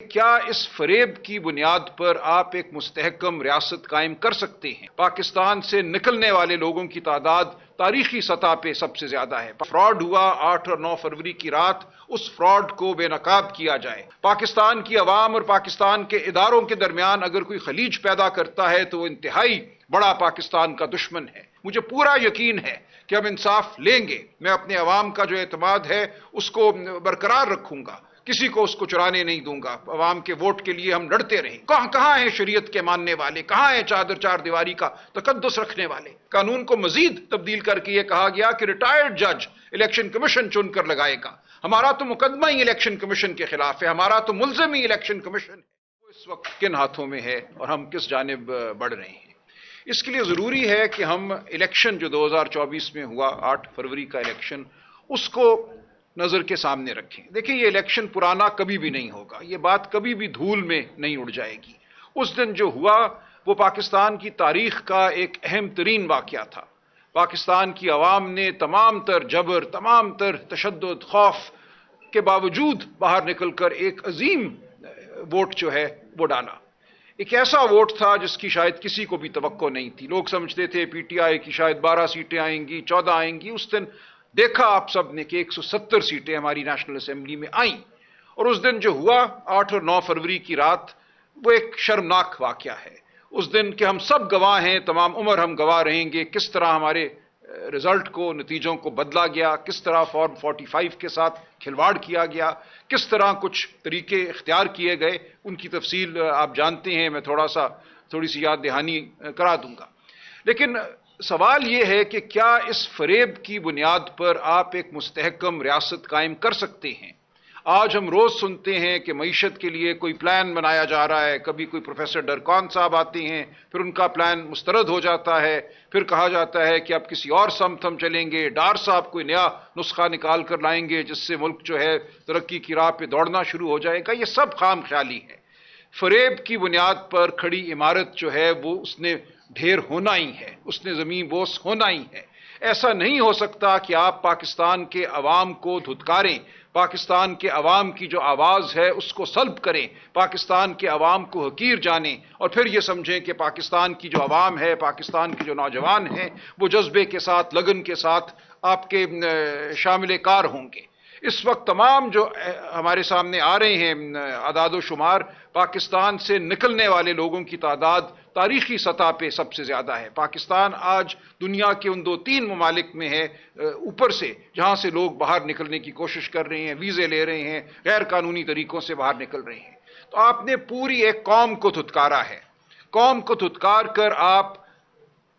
کیا اس فریب کی بنیاد پر آپ ایک مستحکم ریاست قائم کر سکتے ہیں؟ پاکستان سے نکلنے والے لوگوں کی تعداد تاریخی سطح پہ سب سے زیادہ ہے۔ فراڈ ہوا 8 اور 9 فروری کی رات، اس فراڈ کو بے نقاب کیا جائے۔ پاکستان کی عوام اور پاکستان کے اداروں کے درمیان اگر کوئی خلیج پیدا کرتا ہے تو وہ انتہائی بڑا پاکستان کا دشمن ہے۔ مجھے پورا یقین ہے کہ ہم انصاف لیں گے۔ میں اپنے عوام کا جو اعتماد ہے اس کو برقرار رکھوں گا، کسی کو اس کو چرانے نہیں دوں گا۔ عوام کے ووٹ کے لیے ہم لڑتے رہیں۔ کہاں ہیں شریعت کے ماننے والے؟ کہاں ہیں چار دیواری کا تقدس رکھنے والے؟ قانون کو مزید تبدیل کر کے یہ کہا گیا کہ ریٹائرڈ جج الیکشن کمیشن چن کر لگائے گا۔ ہمارا تو مقدمہ ہی الیکشن کمیشن کے خلاف ہے، ہمارا تو ملزم ہی الیکشن کمیشن ہے۔ وہ اس وقت کن ہاتھوں میں ہے اور ہم کس جانب بڑھ رہے ہیں؟ اس کے لیے ضروری ہے کہ ہم الیکشن جو 2024 میں ہوا 8 فروری کا الیکشن، اس کو نظر کے سامنے رکھیں۔ دیکھیں، یہ الیکشن پرانا کبھی بھی نہیں ہوگا، یہ بات کبھی بھی دھول میں نہیں اڑ جائے گی۔ اس دن جو ہوا وہ پاکستان کی تاریخ کا ایک اہم ترین واقعہ تھا۔ پاکستان کی عوام نے تمام تر جبر، تمام تر تشدد، خوف کے باوجود باہر نکل کر ایک عظیم ووٹ جو ہے وہ ڈالا۔ ایک ایسا ووٹ تھا جس کی شاید کسی کو بھی توقع نہیں تھی۔ لوگ سمجھتے تھے پی ٹی آئی کی شاید 12 سیٹیں آئیں گی، 14 آئیں گی۔ اس دن دیکھا آپ سب نے کہ 170 سیٹیں ہماری نیشنل اسمبلی میں آئیں۔ اور اس دن جو ہوا 8 اور 9 فروری کی رات، وہ ایک شرمناک واقعہ ہے۔ اس دن کہ ہم سب گواہ ہیں، تمام عمر ہم گواہ رہیں گے کس طرح ہمارے رزلٹ کو، نتیجوں کو بدلا گیا، کس طرح فارم 45 کے ساتھ کھلواڑ کیا گیا، کس طرح کچھ طریقے اختیار کیے گئے۔ ان کی تفصیل آپ جانتے ہیں، میں تھوڑی سی یاد دہانی کرا دوں گا۔ لیکن سوال یہ ہے کہ کیا اس فریب کی بنیاد پر آپ ایک مستحکم ریاست قائم کر سکتے ہیں؟ آج ہم روز سنتے ہیں کہ معیشت کے لیے کوئی پلان بنایا جا رہا ہے۔ کبھی کوئی پروفیسر ڈرکون صاحب آتے ہیں، پھر ان کا پلان مسترد ہو جاتا ہے، پھر کہا جاتا ہے کہ اب کسی اور سمت ہم چلیں گے۔ ڈار صاحب کوئی نیا نسخہ نکال کر لائیں گے جس سے ملک جو ہے ترقی کی راہ پہ دوڑنا شروع ہو جائے گا۔ یہ سب خام خیالی ہے۔ فریب کی بنیاد پر کھڑی عمارت جو ہے وہ اس نے ڈھیر ہونا ہی ہے، اس نے زمین بوس ہونا ہی ہے۔ ایسا نہیں ہو سکتا کہ آپ پاکستان کے عوام کو دھتکاریں، پاکستان کے عوام کی جو آواز ہے اس کو سلب کریں، پاکستان کے عوام کو حقیر جانیں اور پھر یہ سمجھیں کہ پاکستان کی جو عوام ہے، پاکستان کے جو نوجوان ہیں، وہ جذبے کے ساتھ، لگن کے ساتھ آپ کے شامل کار ہوں گے۔ اس وقت تمام جو ہمارے سامنے آ رہے ہیں اعداد و شمار، پاکستان سے نکلنے والے لوگوں کی تعداد تاریخی سطح پہ سب سے زیادہ ہے۔ پاکستان آج دنیا کے ان 2-3 ممالک میں ہے اوپر سے جہاں سے لوگ باہر نکلنے کی کوشش کر رہے ہیں، ویزے لے رہے ہیں، غیر قانونی طریقوں سے باہر نکل رہے ہیں۔ تو آپ نے پوری ایک قوم کو دھتکارا ہے۔ قوم کو دھتکار کر آپ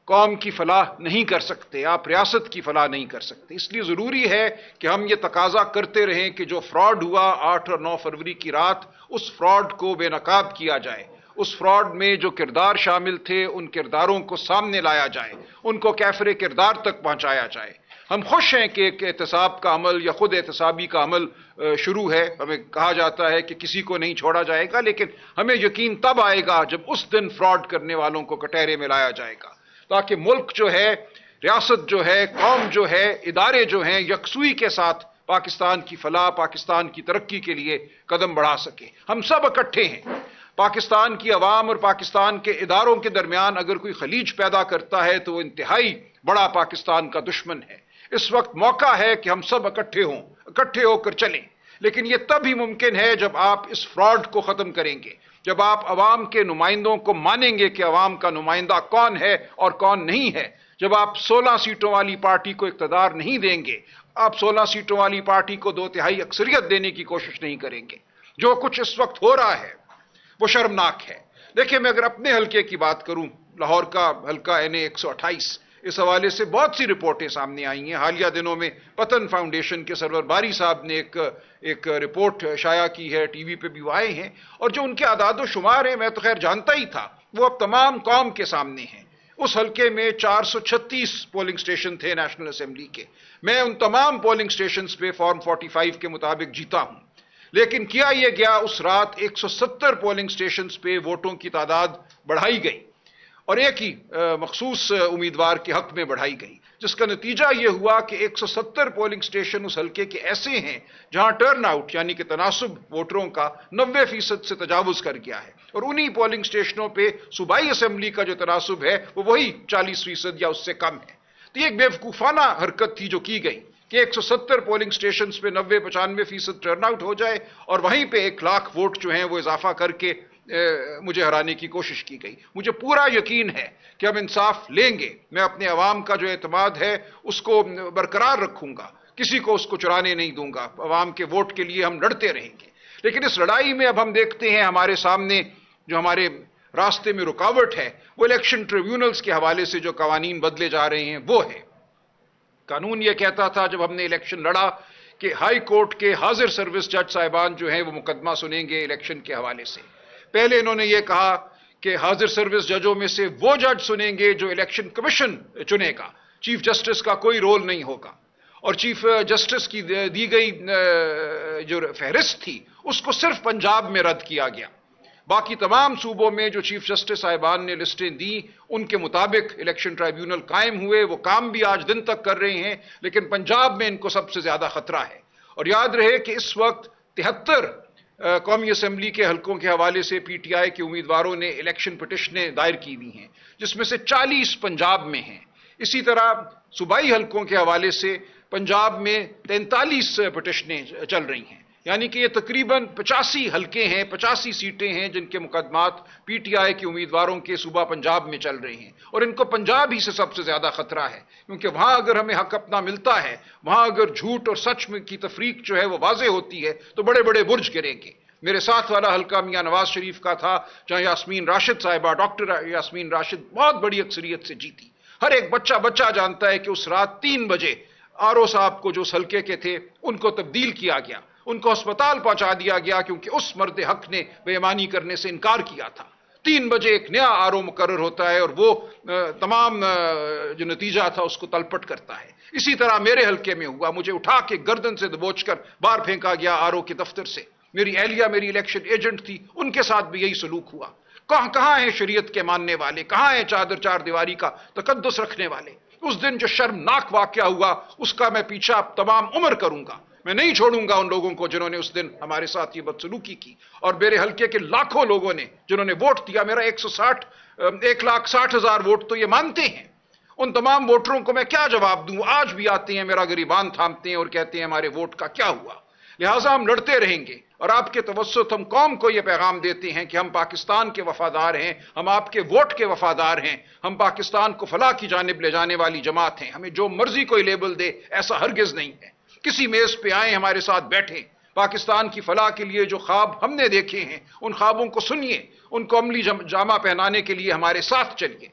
قوم کی فلاح نہیں کر سکتے، آپ ریاست کی فلاح نہیں کر سکتے۔ اس لیے ضروری ہے کہ ہم یہ تقاضا کرتے رہیں کہ جو فراڈ ہوا 8 اور 9 فروری کی رات، اس فراڈ کو بے نقاب کیا جائے۔ اس فراڈ میں جو کردار شامل تھے ان کرداروں کو سامنے لایا جائے، ان کو کیفر کردار تک پہنچایا جائے۔ ہم خوش ہیں کہ ایک احتساب کا عمل یا خود احتسابی کا عمل شروع ہے۔ ہمیں کہا جاتا ہے کہ کسی کو نہیں چھوڑا جائے گا، لیکن ہمیں یقین تب آئے گا جب اس دن فراڈ کرنے والوں کو کٹہرے میں لایا جائے گا، تاکہ ملک جو ہے، ریاست جو ہے، قوم جو ہے، ادارے جو ہیں یکسوئی کے ساتھ پاکستان کی فلاح، پاکستان کی ترقی کے لیے قدم بڑھا سکے۔ ہم سب اکٹھے ہیں۔ پاکستان کی عوام اور پاکستان کے اداروں کے درمیان اگر کوئی خلیج پیدا کرتا ہے تو وہ انتہائی بڑا پاکستان کا دشمن ہے۔ اس وقت موقع ہے کہ ہم سب اکٹھے ہو کر چلیں۔ لیکن یہ تب ہی ممکن ہے جب آپ اس فراڈ کو ختم کریں گے، جب آپ عوام کے نمائندوں کو مانیں گے کہ عوام کا نمائندہ کون ہے اور کون نہیں ہے، جب آپ 16 سیٹوں والی پارٹی کو اقتدار نہیں دیں گے، آپ 16 سیٹوں والی پارٹی کو 2/3 اکثریت دینے کی کوشش نہیں کریں گے۔ جو کچھ اس وقت ہو رہا ہے وہ شرمناک ہے۔ دیکھیں، میں اگر اپنے حلقے کی بات کروں، لاہور کا حلقہ NA 128، اس حوالے سے بہت سی رپورٹیں سامنے آئی ہیں۔ حالیہ دنوں میں پتن فاؤنڈیشن کے سرور باری صاحب نے ایک رپورٹ شائع کی ہے، ٹی وی پہ بھی وہ آئے ہیں، اور جو ان کے اعداد و شمار ہیں میں تو خیر جانتا ہی تھا، وہ اب تمام قوم کے سامنے ہیں۔ اس حلقے میں 436 پولنگ سٹیشن تھے نیشنل اسمبلی کے۔ میں ان تمام پولنگ سٹیشنز پہ فارم 45 کے مطابق جیتا ہوں، لیکن کیا یہ گیا اس رات 170 پولنگ سٹیشنز پہ ووٹوں کی تعداد بڑھائی گئی اور ایک ہی مخصوص امیدوار کے حق میں بڑھائی گئی۔ جس کا نتیجہ یہ ہوا کہ 170 پولنگ سٹیشن اس حلقے کے ایسے ہیں جہاں ٹرن آؤٹ یعنی کہ تناسب ووٹروں کا 90% سے تجاوز کر گیا ہے، اور انہی پولنگ سٹیشنوں پہ صوبائی اسمبلی کا جو تناسب ہے وہ وہی 40% یا اس سے کم ہے۔ تو یہ ایک بیوقوفانہ حرکت تھی جو کی گئی کہ 170 پولنگ سٹیشنز پہ 90-95% ٹرن آؤٹ ہو جائے اور وہیں پہ 1 لاکھ ووٹ جو ہیں وہ اضافہ کر کے مجھے ہرانے کی کوشش کی گئی۔ مجھے پورا یقین ہے کہ ہم انصاف لیں گے، میں اپنے عوام کا جو اعتماد ہے اس کو برقرار رکھوں گا، کسی کو اس کو چرانے نہیں دوں گا، عوام کے ووٹ کے لیے ہم لڑتے رہیں گے۔ لیکن اس لڑائی میں اب ہم دیکھتے ہیں ہمارے سامنے جو ہمارے راستے میں رکاوٹ ہے وہ الیکشن ٹریبیونلز کے حوالے سے جو قوانین بدلے جا رہے ہیں وہ ہے۔ قانون یہ کہتا تھا جب ہم نے الیکشن لڑا کہ ہائی کورٹ کے حاضر سروس جج صاحبان جو ہیں وہ مقدمہ سنیں گے الیکشن کے حوالے سے۔ پہلے انہوں نے یہ کہا کہ حاضر سروس ججوں میں سے وہ جج سنیں گے جو الیکشن کمیشن چنے گا، چیف جسٹس کا کوئی رول نہیں ہوگا، اور چیف جسٹس کی دی گئی جو فہرست تھی اس کو صرف پنجاب میں رد کیا گیا۔ باقی تمام صوبوں میں جو چیف جسٹس صاحبان نے لسٹیں دی ان کے مطابق الیکشن ٹرائیبیونل قائم ہوئے، وہ کام بھی آج دن تک کر رہے ہیں، لیکن پنجاب میں ان کو سب سے زیادہ خطرہ ہے۔ اور یاد رہے کہ اس وقت 73 قومی اسمبلی کے حلقوں کے حوالے سے پی ٹی آئی کے امیدواروں نے الیکشن پٹیشنیں دائر کی ہوئی ہیں، جس میں سے 40 پنجاب میں ہیں۔ اسی طرح صوبائی حلقوں کے حوالے سے پنجاب میں 43 پٹیشنیں چل رہی ہیں، یعنی کہ یہ تقریباً 85 حلقے ہیں، 85 سیٹیں ہیں جن کے مقدمات پی ٹی آئی کے امیدواروں کے صوبہ پنجاب میں چل رہے ہیں، اور ان کو پنجاب ہی سے سب سے زیادہ خطرہ ہے، کیونکہ وہاں اگر ہمیں حق اپنا ملتا ہے، وہاں اگر جھوٹ اور سچ میں کی تفریق جو ہے وہ واضح ہوتی ہے تو بڑے بڑے برج گریں گے۔ میرے ساتھ والا حلقہ میاں نواز شریف کا تھا، جہاں یاسمین راشد صاحبہ، ڈاکٹر یاسمین راشد بہت بڑی اکثریت سے جیتی۔ ہر ایک بچہ جانتا ہے کہ اس رات 3 بجے آر او صاحب کو جو اس حلقے کے تھے ان کو تبدیل کیا گیا، ان کو ہسپتال پہنچا دیا گیا کیونکہ اس مرد حق نے بے ایمانی کرنے سے انکار کیا تھا۔ 3 بجے ایک نیا آر او مقرر ہوتا ہے اور وہ تمام جو نتیجہ تھا اس کو تلپٹ کرتا ہے۔ اسی طرح میرے حلقے میں ہوا، مجھے اٹھا کے گردن سے دبوچ کر باہر پھینکا گیا آر او کے دفتر سے۔ میری اہلیہ میری الیکشن ایجنٹ تھی، ان کے ساتھ بھی یہی سلوک ہوا۔ کہاں ہیں شریعت کے ماننے والے، کہاں ہیں چار دیواری کا تقدس رکھنے والے؟ اس دن جو شرمناک واقعہ ہوا اس کا میں پیچھا تمام عمر کروں گا، میں نہیں چھوڑوں گا ان لوگوں کو جنہوں نے اس دن ہمارے ساتھ یہ بدسلوکی کی، اور میرے حلقے کے لاکھوں لوگوں نے جنہوں نے ووٹ دیا، میرا 1,60,000 ووٹ تو یہ مانتے ہیں۔ ان تمام ووٹروں کو میں کیا جواب دوں؟ آج بھی آتے ہیں، میرا گریبان تھامتے ہیں اور کہتے ہیں ہمارے ووٹ کا کیا ہوا؟ لہٰذا ہم لڑتے رہیں گے، اور آپ کے توسط ہم قوم کو یہ پیغام دیتے ہیں کہ ہم پاکستان کے وفادار ہیں، ہم آپ کے ووٹ کے وفادار ہیں، ہم پاکستان کو فلاح کی جانب لے جانے والی جماعت ہیں، ہمیں جو مرضی کوئی لیبل دے ایسا ہرگز نہیں ہے۔ کسی میز پہ آئیں، ہمارے ساتھ بیٹھیں، پاکستان کی فلاح کے لیے جو خواب ہم نے دیکھے ہیں ان خوابوں کو سنیے، ان کو عملی جامہ پہنانے کے لیے ہمارے ساتھ چلیے۔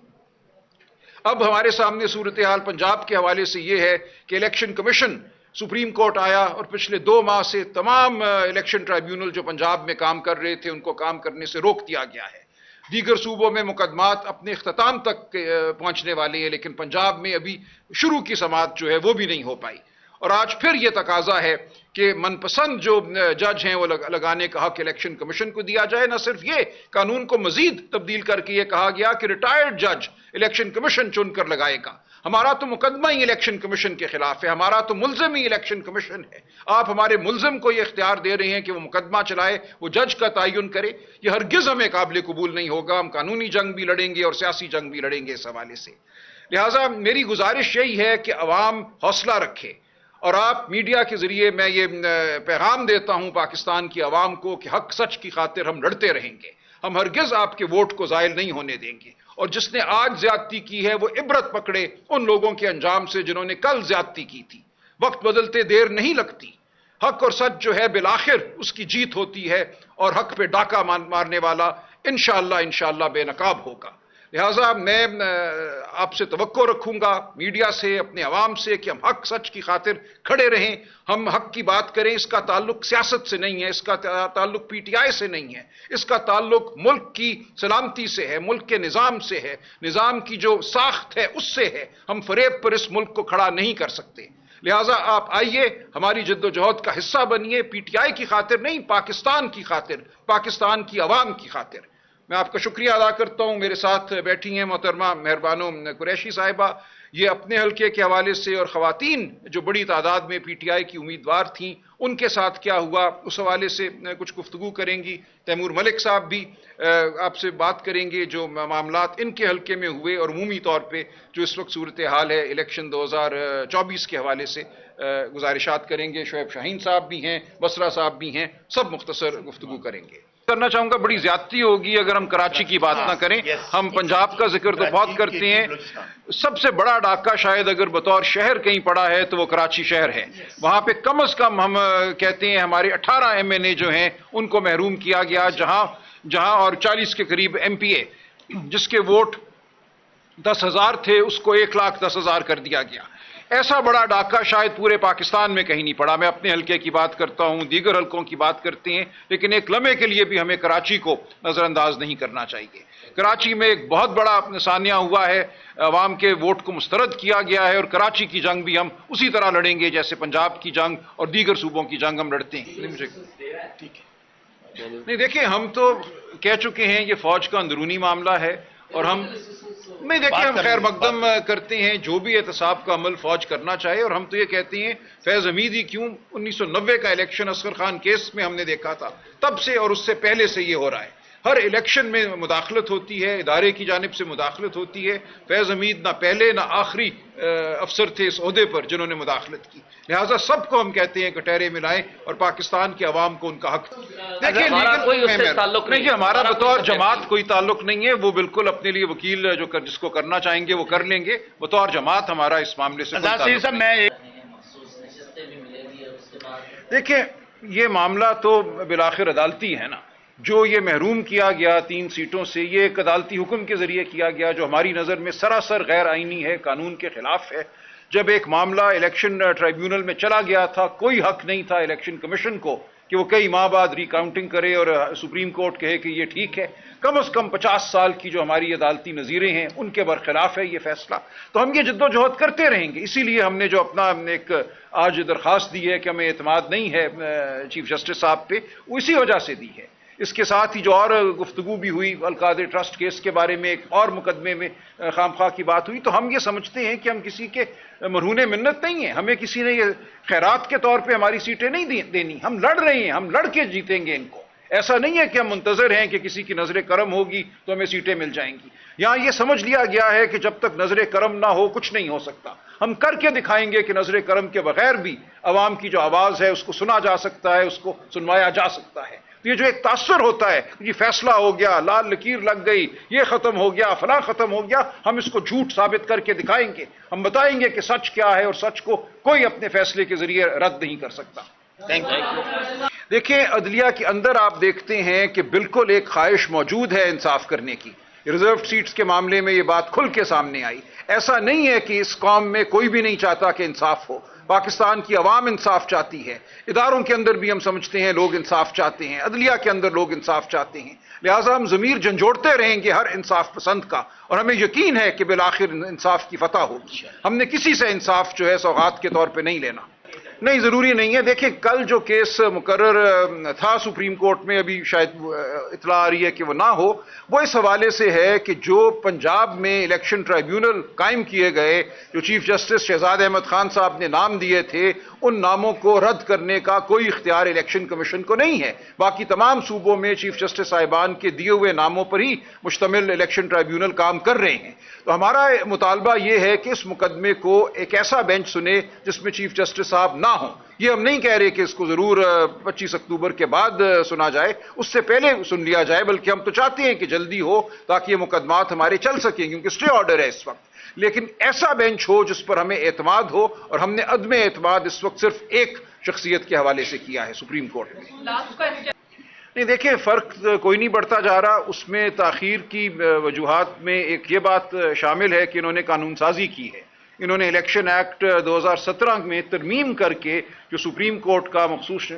اب ہمارے سامنے صورتحال پنجاب کے حوالے سے یہ ہے کہ الیکشن کمیشن سپریم کورٹ آیا اور پچھلے 2 ماہ سے تمام الیکشن ٹرائیبیونل جو پنجاب میں کام کر رہے تھے ان کو کام کرنے سے روک دیا گیا ہے۔ دیگر صوبوں میں مقدمات اپنے اختتام تک پہنچنے والے ہیں، لیکن پنجاب میں ابھی شروع کی سماعت جو ہے وہ بھی نہیں ہو پائی، اور آج پھر یہ تقاضا ہے کہ من پسند جو جج ہیں وہ لگانے کا حق الیکشن کمیشن کو دیا جائے۔ نہ صرف یہ، قانون کو مزید تبدیل کر کے یہ کہا گیا کہ ریٹائرڈ جج الیکشن کمیشن چن کر لگائے گا۔ ہمارا تو مقدمہ ہی الیکشن کمیشن کے خلاف ہے، ہمارا تو ملزم ہی الیکشن کمیشن ہے۔ آپ ہمارے ملزم کو یہ اختیار دے رہے ہیں کہ وہ مقدمہ چلائے، وہ جج کا تعین کرے، یہ ہرگز ہمیں قابل قبول نہیں ہوگا۔ ہم قانونی جنگ بھی لڑیں گے اور سیاسی جنگ بھی لڑیں گے اس حوالے سے۔ لہٰذا میری گزارش یہی ہے کہ عوام حوصلہ رکھے، اور آپ میڈیا کے ذریعے میں یہ پیغام دیتا ہوں پاکستان کی عوام کو کہ حق سچ کی خاطر ہم لڑتے رہیں گے، ہم ہرگز آپ کے ووٹ کو زائل نہیں ہونے دیں گے، اور جس نے آج زیادتی کی ہے وہ عبرت پکڑے ان لوگوں کے انجام سے جنہوں نے کل زیادتی کی تھی۔ وقت بدلتے دیر نہیں لگتی، حق اور سچ جو ہے بالآخر اس کی جیت ہوتی ہے، اور حق پہ ڈاکہ مارنے والا انشاءاللہ بے نقاب ہوگا۔ لہٰذا میں آپ سے توقع رکھوں گا، میڈیا سے، اپنے عوام سے، کہ ہم حق سچ کی خاطر کھڑے رہیں، ہم حق کی بات کریں۔ اس کا تعلق سیاست سے نہیں ہے، اس کا تعلق پی ٹی آئی سے نہیں ہے، اس کا تعلق ملک کی سلامتی سے ہے، ملک کے نظام سے ہے، نظام کی جو ساخت ہے اس سے ہے۔ ہم فریب پر اس ملک کو کھڑا نہیں کر سکتے۔ لہٰذا آپ آئیے، ہماری جد و جہد کا حصہ بنیے، پی ٹی آئی کی خاطر نہیں، پاکستان کی خاطر، پاکستان کی عوام کی خاطر۔ میں آپ کا شکریہ ادا کرتا ہوں۔ میرے ساتھ بیٹھی ہیں محترمہ مہربانو قریشی صاحبہ، یہ اپنے حلقے کے حوالے سے اور خواتین جو بڑی تعداد میں پی ٹی آئی کی امیدوار تھیں ان کے ساتھ کیا ہوا اس حوالے سے کچھ گفتگو کریں گی. تیمور ملک صاحب بھی آپ سے بات کریں گے جو معاملات ان کے حلقے میں ہوئے اور عمومی طور پہ جو اس وقت صورتحال ہے الیکشن 2024 کے حوالے سے گزارشات کریں گے. شعیب شاہین صاحب بھی ہیں, بسرا صاحب بھی ہیں, سب مختصر گفتگو کریں گے. کرنا چاہوں گا بڑی زیادتی ہوگی اگر ہم کراچی کی بات نہ کریں. ہم پنجاب کا ذکر تو بہت کرتے ہیں. سب سے بڑا ڈاکہ شاید اگر بطور شہر کہیں پڑا ہے تو وہ کراچی شہر ہے. وہاں پہ کم از کم ہم کہتے ہیں ہمارے 18 ایم این اے جو ہیں ان کو محروم کیا گیا, جہاں اور 40 کے قریب ایم پی اے جس کے ووٹ 10,000 تھے اس کو 1,10,000 کر دیا گیا. ایسا بڑا ڈاکہ شاید پورے پاکستان میں کہیں نہیں پڑا. میں اپنے حلقے کی بات کرتا ہوں, دیگر حلقوں کی بات کرتے ہیں, لیکن ایک لمحے کے لیے بھی ہمیں کراچی کو نظر انداز نہیں کرنا چاہیے. کراچی میں ایک بہت بڑا سانیہ ہوا ہے, عوام کے ووٹ کو مسترد کیا گیا ہے, اور کراچی کی جنگ بھی ہم اسی طرح لڑیں گے جیسے پنجاب کی جنگ اور دیگر صوبوں کی جنگ ہم لڑتے ہیں. نہیں دیکھیں, ہم تو کہہ چکے ہیں یہ فوج کا اندرونی معاملہ ہے, اور ہم نہیں دیکھیں ہم خیر مقدم کرتے ہیں جو بھی احتساب کا عمل فوج کرنا چاہے. اور ہم تو یہ کہتے ہیں فیض حمید ہی کیوں, 1990 کا الیکشن اصغر خان کیس میں ہم نے دیکھا تھا, تب سے اور اس سے پہلے سے یہ ہو رہا ہے. ہر الیکشن میں مداخلت ہوتی ہے, ادارے کی جانب سے مداخلت ہوتی ہے. فیض حمید نہ پہلے نہ آخری افسر تھے اس عہدے پر جنہوں نے مداخلت کی. لہٰذا سب کو ہم کہتے ہیں کٹہرے ملائیں اور پاکستان کے عوام کو ان کا حق. دیکھیں نہیں, ہمارا بطور جماعت کوئی تعلق نہیں ہے. وہ بالکل اپنے لیے وکیل جس کو کرنا چاہیں گے وہ کر لیں گے. بطور جماعت ہمارا اس معاملے سے دیکھیں یہ معاملہ تو بالآخر عدالتی ہے نا. جو یہ محروم کیا گیا 3 سیٹوں سے, یہ ایک عدالتی حکم کے ذریعے کیا گیا جو ہماری نظر میں سراسر غیر آئینی ہے, قانون کے خلاف ہے. جب ایک معاملہ الیکشن ٹرائیبیونل میں چلا گیا تھا, کوئی حق نہیں تھا الیکشن کمیشن کو کہ وہ کئی ماہ بعد ریکاؤنٹنگ کرے اور سپریم کورٹ کہے کہ یہ ٹھیک ہے. کم از کم 50 سال کی جو ہماری عدالتی نظیریں ہیں ان کے برخلاف ہے یہ فیصلہ. تو ہم یہ جدوجہد کرتے رہیں گے. اسی لیے ہم نے جو اپنا ایک آج درخواست دی ہے کہ ہمیں اعتماد نہیں ہے چیف جسٹس صاحب پہ, وہ اسی وجہ سے دی ہے. اس کے ساتھ ہی جو اور گفتگو بھی ہوئی القادر ٹرسٹ کیس کے بارے میں, ایک اور مقدمے میں خامخواہ کی بات ہوئی, تو ہم یہ سمجھتے ہیں کہ ہم کسی کے مرہون منت نہیں ہیں. ہمیں کسی نے یہ خیرات کے طور پہ ہماری سیٹیں نہیں دینی. ہم لڑ رہے ہیں, ہم لڑ کے جیتیں گے ان کو. ایسا نہیں ہے کہ ہم منتظر ہیں کہ کسی کی نظر کرم ہوگی تو ہمیں سیٹیں مل جائیں گی. یہاں یہ سمجھ لیا گیا ہے کہ جب تک نظر کرم نہ ہو کچھ نہیں ہو سکتا. ہم کر کے دکھائیں گے کہ نظر کرم کے بغیر بھی عوام کی جو آواز ہے اس کو سنا جا سکتا ہے, اس کو سنوایا جا سکتا ہے. یہ جو ایک تاثر ہوتا ہے کہ فیصلہ ہو گیا, لال لکیر لگ گئی, یہ ختم ہو گیا, فلاں ختم ہو گیا, ہم اس کو جھوٹ ثابت کر کے دکھائیں گے. ہم بتائیں گے کہ سچ کیا ہے, اور سچ کو کوئی اپنے فیصلے کے ذریعے رد نہیں کر سکتا. دیکھیں عدلیہ کے اندر آپ دیکھتے ہیں کہ بالکل ایک خواہش موجود ہے انصاف کرنے کی. ریزروڈ سیٹس کے معاملے میں یہ بات کھل کے سامنے آئی. ایسا نہیں ہے کہ اس قوم میں کوئی بھی نہیں چاہتا کہ انصاف ہو. پاکستان کی عوام انصاف چاہتی ہے. اداروں کے اندر بھی ہم سمجھتے ہیں لوگ انصاف چاہتے ہیں, عدلیہ کے اندر لوگ انصاف چاہتے ہیں. لہٰذا ہم ضمیر جھنجھوڑتے رہیں گے ہر انصاف پسند کا, اور ہمیں یقین ہے کہ بالآخر انصاف کی فتح ہوگی. ہم نے کسی سے انصاف جو ہے سوغات کے طور پہ نہیں لینا. نہیں ضروری نہیں ہے. دیکھیں کل جو کیس مقرر تھا سپریم کورٹ میں, ابھی شاید اطلاع آ رہی ہے کہ وہ نہ ہو, وہ اس حوالے سے ہے کہ جو پنجاب میں الیکشن ٹرائیبیونل قائم کیے گئے, جو چیف جسٹس شہزاد احمد خان صاحب نے نام دیے تھے, ان ناموں کو رد کرنے کا کوئی اختیار الیکشن کمیشن کو نہیں ہے. باقی تمام صوبوں میں چیف جسٹس صاحبان کے دیے ہوئے ناموں پر ہی مشتمل الیکشن ٹرائیبیونل کام کر رہے ہیں. تو ہمارا مطالبہ یہ ہے کہ اس مقدمے کو ایک ایسا بینچ سنے جس میں چیف جسٹس صاحب نہ ہوں. یہ ہم نہیں کہہ رہے کہ اس کو ضرور 25 اکتوبر کے بعد سنا جائے, اس سے پہلے سن لیا جائے, بلکہ ہم تو چاہتے ہیں کہ جلدی ہو تاکہ یہ مقدمات ہمارے چل سکیں, کیونکہ اسٹے آرڈر ہے اس وقت. لیکن ایسا بینچ ہو جس پر ہمیں اعتماد ہو, اور ہم نے عدم اعتماد اس وقت صرف ایک شخصیت کے حوالے سے کیا ہے سپریم کورٹ میں. نہیں دیکھیں فرق کوئی نہیں بڑھتا جا رہا. اس میں تاخیر کی وجوہات میں ایک یہ بات شامل ہے کہ انہوں نے قانون سازی کی ہے. انہوں نے الیکشن ایکٹ 2017 میں ترمیم کر کے جو سپریم کورٹ کا مخصوص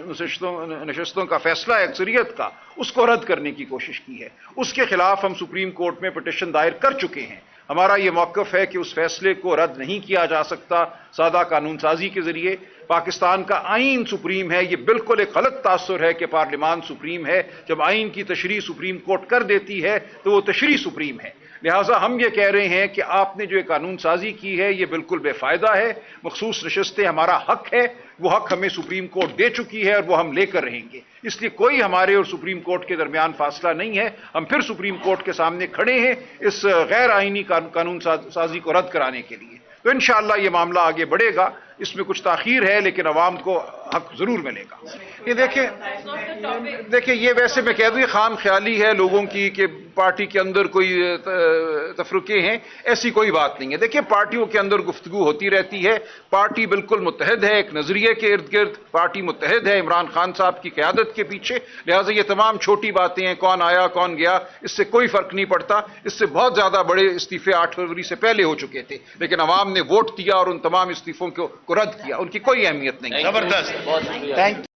نشستوں کا فیصلہ ہے اکثریت کا, اس کو رد کرنے کی کوشش کی ہے. اس کے خلاف ہم سپریم کورٹ میں پٹیشن دائر کر چکے ہیں. ہمارا یہ موقف ہے کہ اس فیصلے کو رد نہیں کیا جا سکتا سادہ قانون سازی کے ذریعے. پاکستان کا آئین سپریم ہے. یہ بالکل ایک غلط تاثر ہے کہ پارلیمان سپریم ہے. جب آئین کی تشریح سپریم کورٹ کر دیتی ہے تو وہ تشریح سپریم ہے. لہٰذا ہم یہ کہہ رہے ہیں کہ آپ نے جو یہ قانون سازی کی ہے یہ بالکل بے فائدہ ہے. مخصوص نشستیں ہمارا حق ہے, وہ حق ہمیں سپریم کورٹ دے چکی ہے اور وہ ہم لے کر رہیں گے. اس لیے کوئی ہمارے اور سپریم کورٹ کے درمیان فاصلہ نہیں ہے. ہم پھر سپریم کورٹ کے سامنے کھڑے ہیں اس غیر آئینی قانون سازی کو رد کرانے کے لیے. تو انشاءاللہ یہ معاملہ آگے بڑھے گا. اس میں کچھ تاخیر ہے لیکن عوام کو حق ضرور ملے گا. یہ دیکھیں یہ ویسے میں کہہ دوں یہ خام خیالی ہے لوگوں کی کہ پارٹی کے اندر کوئی تفرقے ہیں. ایسی کوئی بات نہیں ہے. دیکھیں پارٹیوں کے اندر گفتگو ہوتی رہتی ہے. پارٹی بالکل متحد ہے ایک نظریے کے ارد گرد. پارٹی متحد ہے عمران خان صاحب کی قیادت کے پیچھے. لہٰذا یہ تمام چھوٹی باتیں ہیں, کون آیا کون گیا, اس سے کوئی فرق نہیں پڑتا. اس سے بہت زیادہ بڑے استعفے 8 فروری سے پہلے ہو چکے تھے لیکن عوام نے ووٹ دیا اور ان تمام استعفوں کو رد کیا. ان کی کوئی اہمیت نہیں. زبردست.